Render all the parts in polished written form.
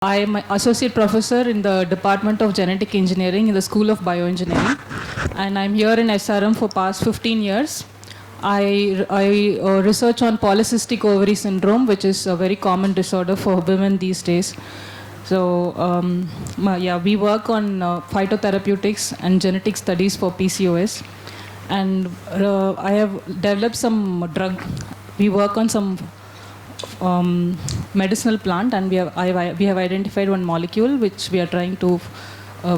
I am an associate professor in the Department of Genetic Engineering in the School of Bioengineering, and I'm here in SRM for past 15 years. I research on polycystic ovary syndrome, which is a very common disorder for women these days. So, we work on phytotherapeutics and genetic studies for PCOS, and I have developed some drug. We work on some medicinal plant, and we have identified one molecule which we are trying to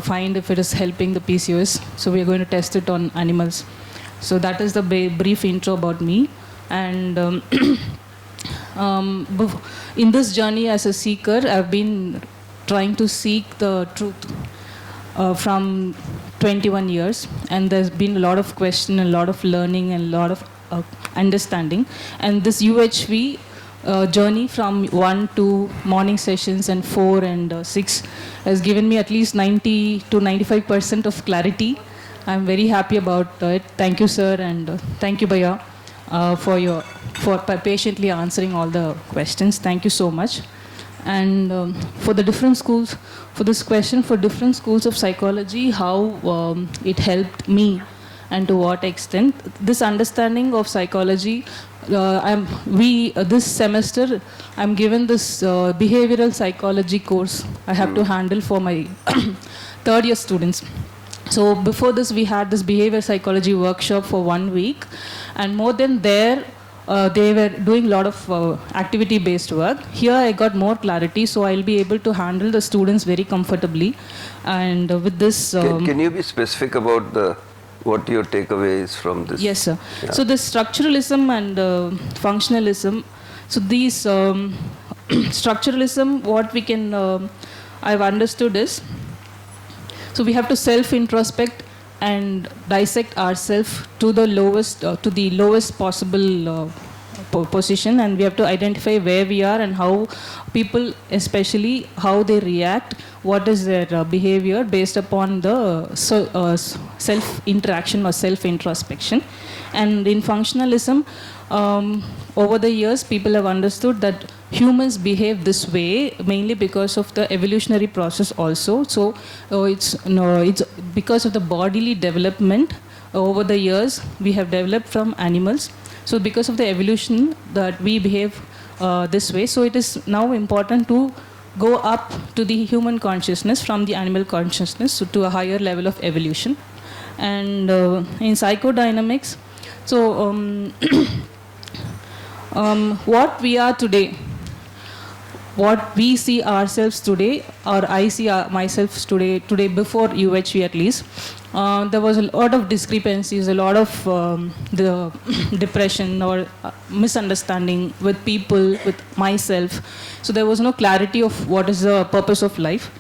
find if it is helping the PCOS. So we are going to test it on animals. So that is the brief intro about me. And in this journey as a seeker, I've been trying to seek the truth from 21 years, and there's been a lot of question, a lot of learning, and a lot of understanding. And this UHV journey from 1 to morning sessions and 4 and 6 has given me at least 90 to 95% of clarity. I'm very happy about it. Thank you, sir, and thank you, Bhaiya, for patiently answering all the questions. Thank you so much. And for the different schools, for this question, for different schools of psychology, how it helped me and to what extent this understanding of psychology. This semester I'm given this behavioral psychology course I have to handle for my third year students. So before this we had this behavior psychology workshop for 1 week, and more than there they were doing a lot of activity based work. Here I got more clarity, so I'll be able to handle the students very comfortably. And with this can you be specific about what your takeaway is from this? Yes, sir. Yeah. So the structuralism and functionalism. So these structuralism, what we can, I've understood is, so we have to self-introspect and dissect ourselves to the lowest possible position, and we have to identify where we are and how people, especially how they react, what is their behavior based upon the self-interaction or self-introspection. And in functionalism, over the years, people have understood that humans behave this way mainly because of the evolutionary process also. So it's because of the bodily development over the years we have developed from animals. So because of the evolution that we behave this way, so it is now important to go up to the human consciousness from the animal consciousness, so to a higher level of evolution. And in psychodynamics, so what we are today, what we see ourselves today, or I see myself today before UHV at least, there was a lot of discrepancies, a lot of the depression or misunderstanding with people, with myself. So there was no clarity of what is the purpose of life.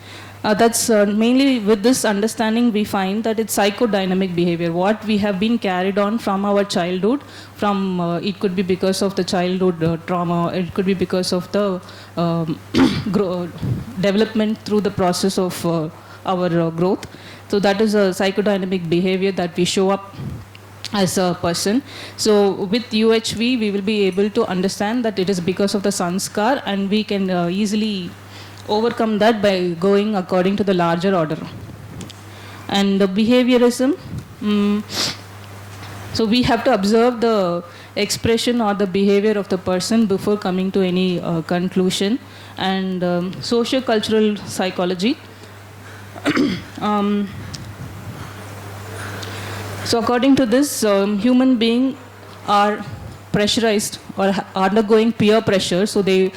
That's mainly with this understanding we find that it's psychodynamic behavior, what we have been carried on from our childhood, from it could be because of the childhood trauma, it could be because of the development through the process of our growth. So that is a psychodynamic behavior that we show up as a person. So with UHV we will be able to understand that it is because of the sanskar, and we can easily overcome that by going according to the larger order. And the behaviorism, so we have to observe the expression or the behavior of the person before coming to any conclusion. And socio-cultural psychology, so according to this, human beings are pressurized or undergoing peer pressure, so they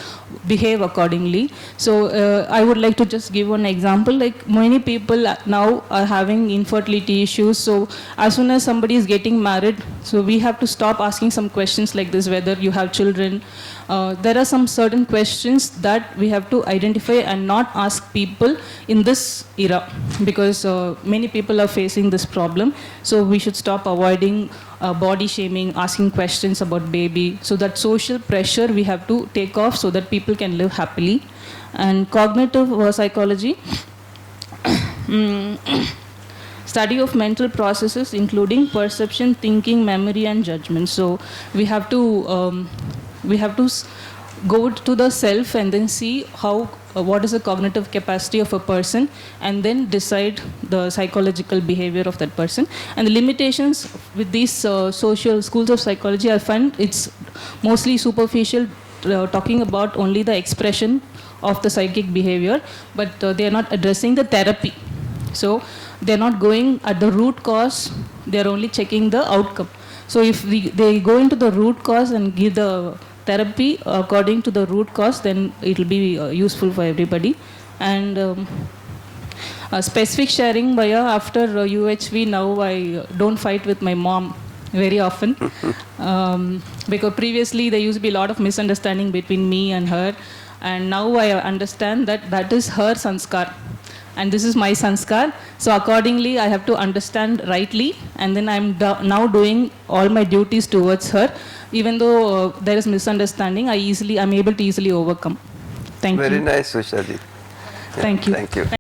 behave accordingly. So I would like to just give one example. Like many people now are having infertility issues, so as soon as somebody is getting married, so we have to stop asking some questions like this, whether you have children. There are some certain questions that we have to identify and not ask people in this era, because many people are facing this problem. So we should stop avoiding body shaming, asking questions about baby. So that social pressure we have to take off so that people can live happily. And cognitive psychology, study of mental processes including perception, thinking, memory, and judgment. So we have to go to the self and then see how what is the cognitive capacity of a person, and then decide the psychological behavior of that person. And the limitations with these social schools of psychology, I find it's mostly superficial, talking about only the expression of the psychic behavior, but they are not addressing the therapy. So they're not going at the root cause, they're only checking the outcome. So if they go into the root cause and give the therapy according to the root cause, then it will be useful for everybody. And specific sharing, Bhaiya, after UHV, now I don't fight with my mom very often. Because previously there used to be a lot of misunderstanding between me and her. And now I understand that that is her sanskar. And this is my sanskar. So accordingly, I have to understand rightly. And then I'm now doing all my duties towards her. Even though there is misunderstanding, I'm able to easily overcome. Thank you. Very nice, Ushaji. Thank you. Thank you.